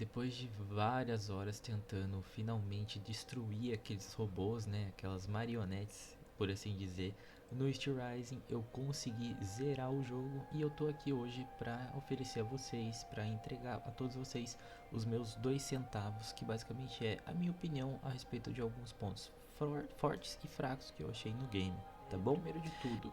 depois de várias horas tentando finalmente destruir aqueles robôs, né, aquelas marionetes, por assim dizer, no Steel Rising eu consegui zerar o jogo e eu tô aqui hoje para oferecer a vocês, para entregar a todos vocês os meus 2 centavos, que basicamente é a minha opinião a respeito de alguns pontos fortes e fracos que eu achei no game, tá bom? Primeiro de tudo,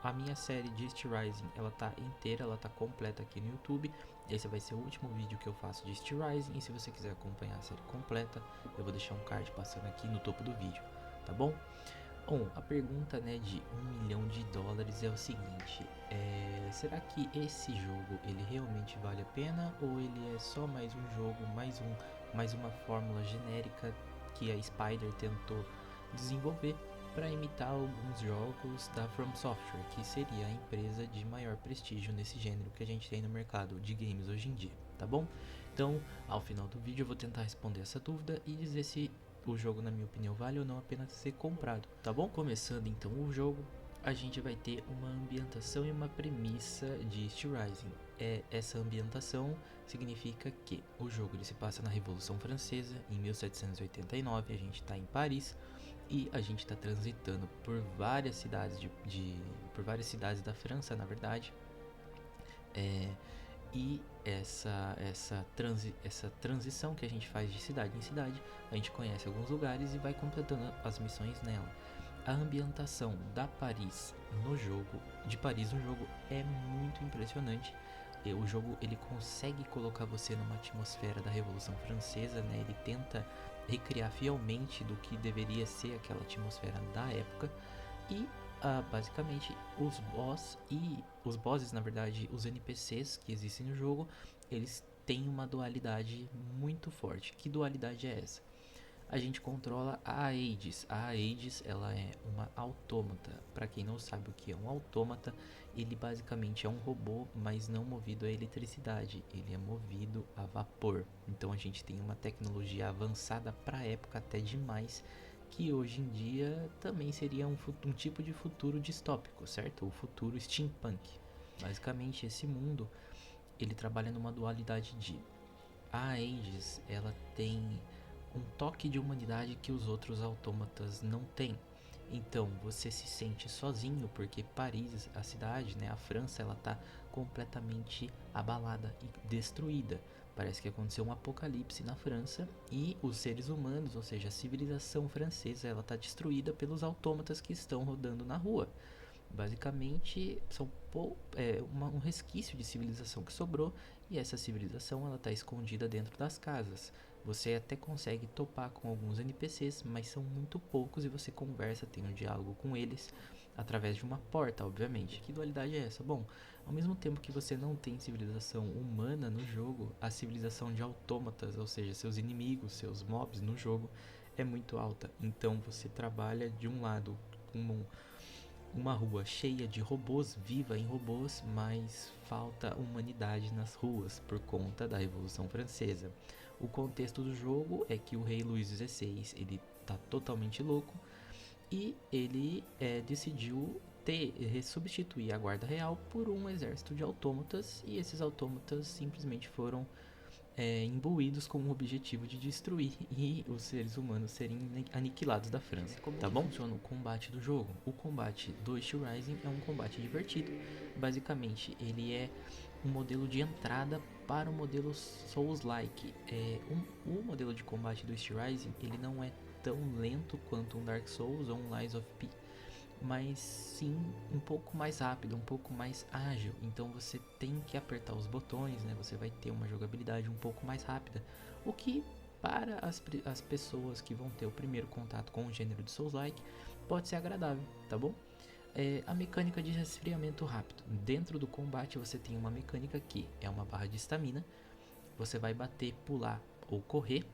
a minha série de Steel Rising, ela tá inteira, ela tá completa aqui no YouTube. Esse vai ser o último vídeo que eu faço de Steel Rising, e se você quiser acompanhar a série completa, eu vou deixar um card passando aqui no topo do vídeo, tá bom? Bom, a pergunta, né, de US$ 1 milhão é o seguinte: será que esse jogo ele realmente vale a pena, ou ele é só mais um jogo, mais uma fórmula genérica que a Spider tentou desenvolver para imitar alguns jogos da From Software, que seria a empresa de maior prestígio nesse gênero que a gente tem no mercado de games hoje em dia, tá bom? Então, ao final do vídeo eu vou tentar responder essa dúvida e dizer se o jogo, na minha opinião, vale ou não a pena ser comprado, tá bom? Começando então o jogo, a gente vai ter uma ambientação e uma premissa de Steel Rising. Essa ambientação significa que o jogo ele se passa na Revolução Francesa, em 1789, a gente está em Paris e a gente está transitando por várias cidades por várias cidades da França, na verdade. E essa transição que a gente faz de cidade em cidade, a gente conhece alguns lugares e vai completando as missões nela. A ambientação de Paris no jogo é muito impressionante. E o jogo ele consegue colocar você numa atmosfera da Revolução Francesa, né? Ele tenta recriar fielmente do que deveria ser aquela atmosfera da época. E basicamente os bosses, na verdade, os NPCs que existem no jogo, eles têm uma dualidade muito forte. Que dualidade é essa? A gente controla a Aegis. A Aegis, ela é uma autômata. Para quem não sabe o que é um autômata, ele basicamente é um robô, mas não movido a eletricidade. Ele é movido a vapor. Então a gente tem uma tecnologia avançada para a época, até demais, que hoje em dia também seria um tipo de futuro distópico, certo? O futuro steampunk. Basicamente esse mundo, ele trabalha numa dualidade de a Aegis, ela tem um toque de humanidade que os outros autômatas não têm. Então você se sente sozinho porque Paris, a cidade, né, a França, ela tá completamente abalada e destruída. Parece que aconteceu um apocalipse na França e os seres humanos, ou seja, a civilização francesa, ela tá destruída pelos autômatas que estão rodando na rua. Basicamente, um resquício de civilização que sobrou, e essa civilização ela está escondida dentro das casas. Você até consegue topar com alguns NPCs, mas são muito poucos e você conversa, tem um diálogo com eles através de uma porta, obviamente. Que dualidade é essa? Bom, ao mesmo tempo que você não tem civilização humana no jogo, a civilização de autômatas, ou seja, seus inimigos, seus mobs no jogo, é muito alta. Então você trabalha de um lado com uma rua cheia de robôs, viva em robôs, mas falta humanidade nas ruas por conta da Revolução Francesa. O contexto do jogo é que o rei Luís XVI ele tá totalmente louco e ele decidiu substituir a guarda real por um exército de autômatas, e esses autômatas simplesmente foram imbuídos com o objetivo de destruir e os seres humanos serem aniquilados da França. Como tá bom? Funciona o combate do jogo? O combate do Steel Rising é um combate divertido. Basicamente, ele é um modelo de entrada para o modelo Souls-like. O modelo de combate do Steel Rising ele não é tão lento quanto um Dark Souls ou um Lies of P, mas sim um pouco mais rápido, um pouco mais ágil. Então você tem que apertar os botões, né? Você vai ter uma jogabilidade um pouco mais rápida, o que para as pessoas que vão ter o primeiro contato com o gênero de Souls-like pode ser agradável, tá bom? A mecânica de resfriamento rápido. Dentro do combate você tem uma mecânica que é uma barra de estamina. Você vai bater, pular ou correr,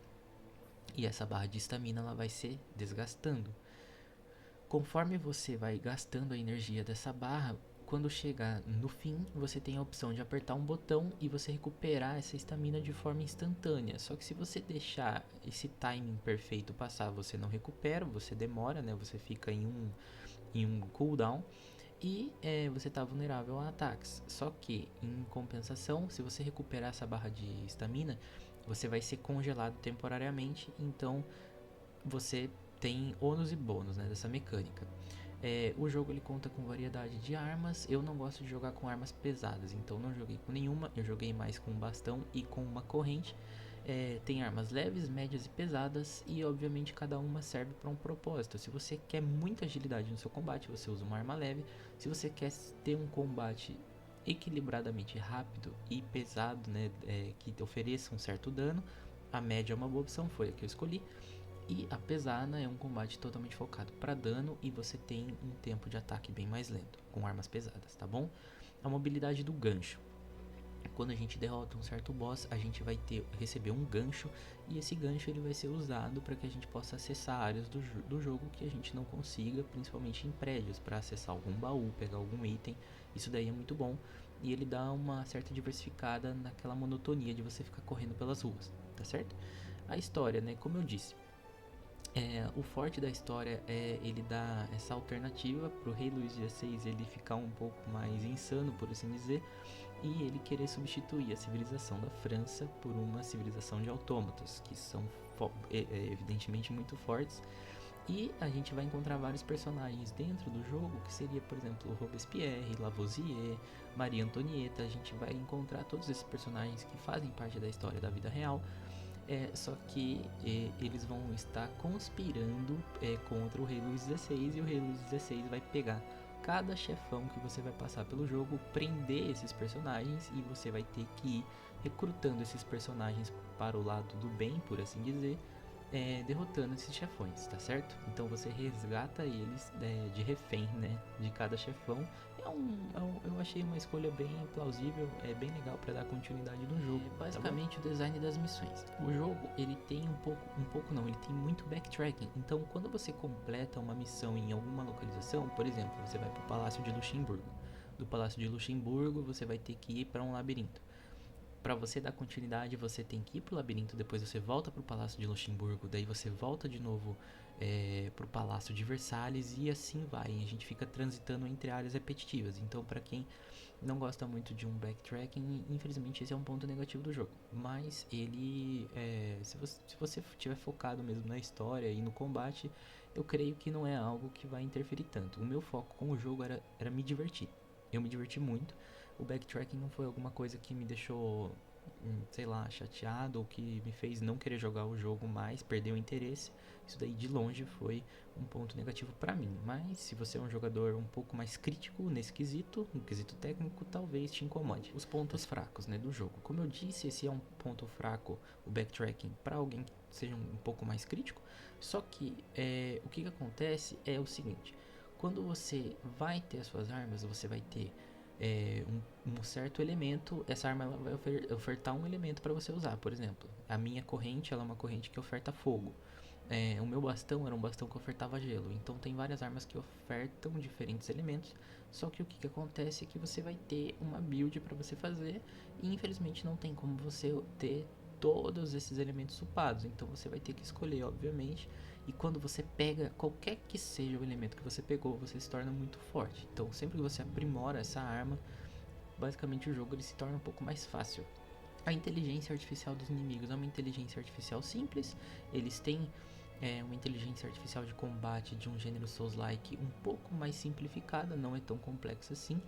e essa barra de estamina ela vai se desgastando. Conforme você vai gastando a energia dessa barra, quando chegar no fim, você tem a opção de apertar um botão e você recuperar essa estamina de forma instantânea. Só que se você deixar esse timing perfeito passar, você não recupera, você demora, né? Você fica em um cooldown. e você tá vulnerável a ataques. Só que, em compensação, se você recuperar essa barra de estamina, você vai ser congelado temporariamente, então você tem ônus e bônus, né, dessa mecânica. O jogo ele conta com variedade de armas. Eu não gosto de jogar com armas pesadas, então não joguei com nenhuma. Eu joguei mais com um bastão e com uma corrente. Tem armas leves, médias e pesadas, e obviamente cada uma serve para um propósito. Se você quer muita agilidade no seu combate, você usa uma arma leve. Se você quer ter um combate equilibradamente rápido e pesado, né, que ofereça um certo dano, a média é uma boa opção, foi a que eu escolhi. E a pesada é um combate totalmente focado para dano e você tem um tempo de ataque bem mais lento, com armas pesadas, tá bom? A mobilidade do gancho. Quando a gente derrota um certo boss, a gente vai receber um gancho, e esse gancho ele vai ser usado para que a gente possa acessar áreas do jogo que a gente não consiga, principalmente em prédios, para acessar algum baú, pegar algum item. Isso daí é muito bom, e ele dá uma certa diversificada naquela monotonia de você ficar correndo pelas ruas, tá certo? A história, né, como eu disse, o forte da história é ele dar essa alternativa pro Rei Luís XVI ele ficar um pouco mais insano, por assim dizer, e ele querer substituir a civilização da França por uma civilização de autômatos, que são evidentemente muito fortes. E a gente vai encontrar vários personagens dentro do jogo, que seria, por exemplo, Robespierre, Lavoisier, Maria Antonieta. A gente vai encontrar todos esses personagens que fazem parte da história da vida real. Só que eles vão estar conspirando contra o Rei Luís XVI, e o Rei Luís XVI vai pegar cada chefão que você vai passar pelo jogo, prender esses personagens, e você vai ter que ir recrutando esses personagens para o lado do bem, por assim dizer, derrotando esses chefões, tá certo? Então você resgata eles de refém, né, de cada chefão. Eu achei uma escolha bem plausível, é bem legal para dar continuidade no jogo. Basicamente, tá, o design das missões. O jogo ele tem ele tem muito backtracking. Então, quando você completa uma missão em alguma localização, por exemplo, você vai para o Palácio de Luxemburgo. Do Palácio de Luxemburgo, você vai ter que ir para um labirinto. Para você dar continuidade, você tem que ir pro labirinto, depois você volta pro Palácio de Luxemburgo, daí você volta de novo pro Palácio de Versalhes, e assim vai. A gente fica transitando entre áreas repetitivas. Então, para quem não gosta muito de um backtracking, infelizmente esse é um ponto negativo do jogo. Mas ele, se você estiver focado mesmo na história e no combate, eu creio que não é algo que vai interferir tanto. O meu foco com o jogo era me divertir. Eu me diverti muito. O backtracking não foi alguma coisa que me deixou, sei lá, chateado, ou que me fez não querer jogar o jogo mais, perder o interesse. Isso daí de longe foi um ponto negativo pra mim. Mas se você é um jogador um pouco mais crítico nesse quesito, no quesito técnico, talvez te incomode. Os pontos fracos, né, do jogo. Como eu disse, esse é um ponto fraco, o backtracking, para alguém que seja um pouco mais crítico. Só que o que acontece é o seguinte: quando você vai ter as suas armas, você vai ter um certo elemento. Essa arma ela vai ofertar um elemento para você usar. Por exemplo, a minha corrente ela é uma corrente que oferta fogo. O meu bastão era um bastão que ofertava gelo. Então tem várias armas que ofertam diferentes elementos. Só que o que acontece é que você vai ter uma build para você fazer, e infelizmente não tem como você ter todos esses elementos upados. Então você vai ter que escolher, obviamente. E quando você pega qualquer que seja o elemento que você pegou, você se torna muito forte. Então sempre que você aprimora essa arma, basicamente o jogo ele se torna um pouco mais fácil. A inteligência artificial dos inimigos é uma inteligência artificial simples. Eles têm uma inteligência artificial de combate de um gênero Souls-like um pouco mais simplificada, não é tão complexa assim.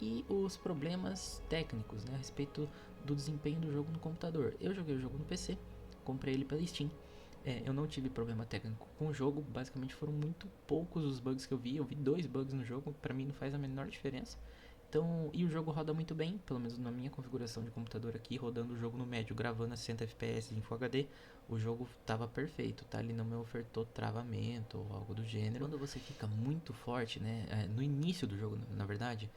E os problemas técnicos, né, a respeito do desempenho do jogo no computador. Eu joguei o jogo no PC, comprei ele pela Steam. Eu não tive problema técnico com o jogo, basicamente foram muito poucos os bugs que eu vi. Eu vi 2 bugs no jogo, pra mim não faz a menor diferença. Então, e o jogo roda muito bem, pelo menos na minha configuração de computador aqui, rodando o jogo no médio, gravando a 60 fps em Full HD, o jogo tava perfeito, tá? Ele não me ofertou travamento ou algo do gênero. Quando você fica muito forte, né, no início do jogo, na verdade,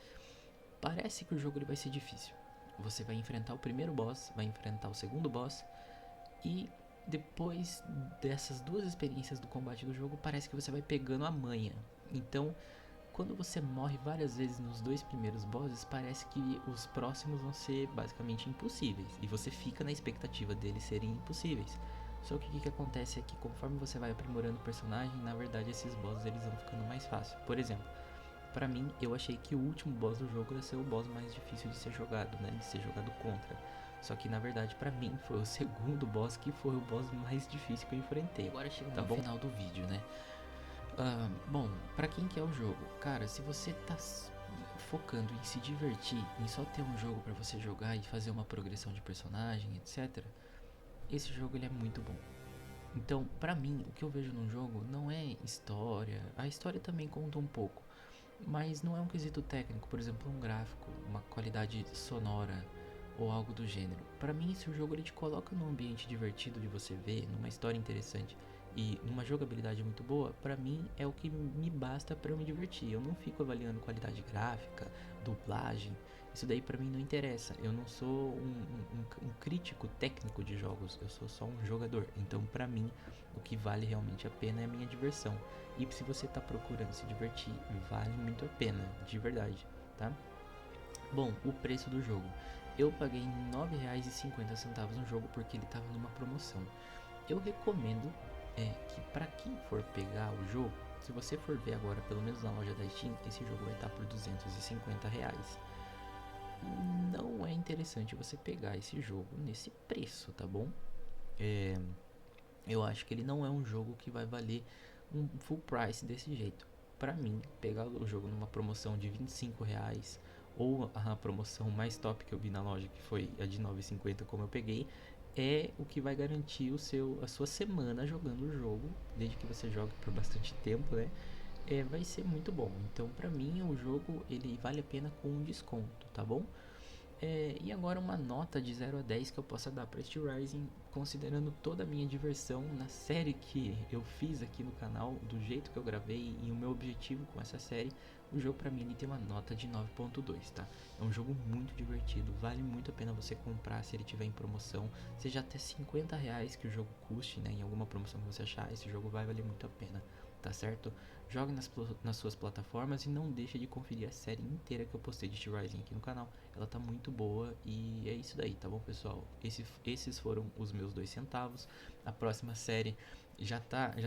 parece que o jogo ele vai ser difícil. Você vai enfrentar o primeiro boss, vai enfrentar o segundo boss, e depois dessas 2 experiências do combate do jogo, parece que você vai pegando a manha. Então, quando você morre várias vezes nos 2 primeiros bosses, parece que os próximos vão ser basicamente impossíveis, e você fica na expectativa deles serem impossíveis. Só que o que acontece é que conforme você vai aprimorando o personagem, na verdade esses bosses eles vão ficando mais fáceis. Por exemplo, Pra mim, eu achei que o último boss do jogo ia ser o boss mais difícil de ser jogado, né? De ser jogado contra. Só que na verdade, pra mim, foi o segundo boss que foi o boss mais difícil que eu enfrentei. Agora chegamos Tá no bom? final do vídeo, né? Bom, pra quem quer o jogo, cara, se você tá focando em se divertir, em só ter um jogo pra você jogar e fazer uma progressão de personagem, etc., esse jogo ele é muito bom. Então, pra mim, o que eu vejo num jogo não é história. A história também conta um pouco, mas não é um quesito técnico, por exemplo, um gráfico, uma qualidade sonora ou algo do gênero. Pra mim, se o jogo ele te coloca num ambiente divertido de você ver, numa história interessante e numa jogabilidade muito boa, pra mim é o que me basta pra eu me divertir. Eu não fico avaliando qualidade gráfica, dublagem. Isso daí pra mim não interessa. Eu não sou um crítico técnico de jogos, eu sou só um jogador. Então, pra mim, o que vale realmente a pena é a minha diversão. E se você tá procurando se divertir, vale muito a pena, de verdade, tá? Bom, o preço do jogo. Eu paguei R$ 9,50 no jogo porque ele estava numa promoção. Eu recomendo que para quem for pegar o jogo, se você for ver agora, pelo menos na loja da Steam, esse jogo vai estar por R$ 250. Não é interessante você pegar esse jogo nesse preço, tá bom? Eu acho que ele não é um jogo que vai valer um full price desse jeito. Pra mim, pegar o jogo numa promoção de R$ 25 ou a promoção mais top que eu vi na loja, que foi a de 9,50 como eu peguei, é o que vai garantir a sua semana jogando o jogo, desde que você jogue por bastante tempo, né? Vai ser muito bom. Então, pra mim, o jogo ele vale a pena com um desconto, tá bom? E agora uma nota de 0 a 10 que eu possa dar para este Rising, considerando toda a minha diversão na série que eu fiz aqui no canal, do jeito que eu gravei e o meu objetivo com essa série. O jogo para mim ele tem uma nota de 9,2, tá? É um jogo muito divertido, vale muito a pena você comprar se ele tiver em promoção, seja até R$ 50 que o jogo custe, né? Em alguma promoção que você achar, esse jogo vai valer muito a pena, tá certo? Jogue nas suas plataformas e não deixe de conferir a série inteira que eu postei de T-Rising aqui no canal. Ela tá muito boa e é isso daí, tá bom, pessoal? Esses foram os meus 2 centavos. A próxima série já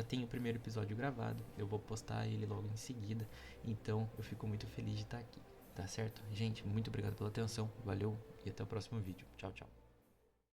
tem o primeiro episódio gravado. Eu vou postar ele logo em seguida. Então eu fico muito feliz de estar aqui, tá certo? Gente, muito obrigado pela atenção. Valeu e até o próximo vídeo. Tchau, tchau.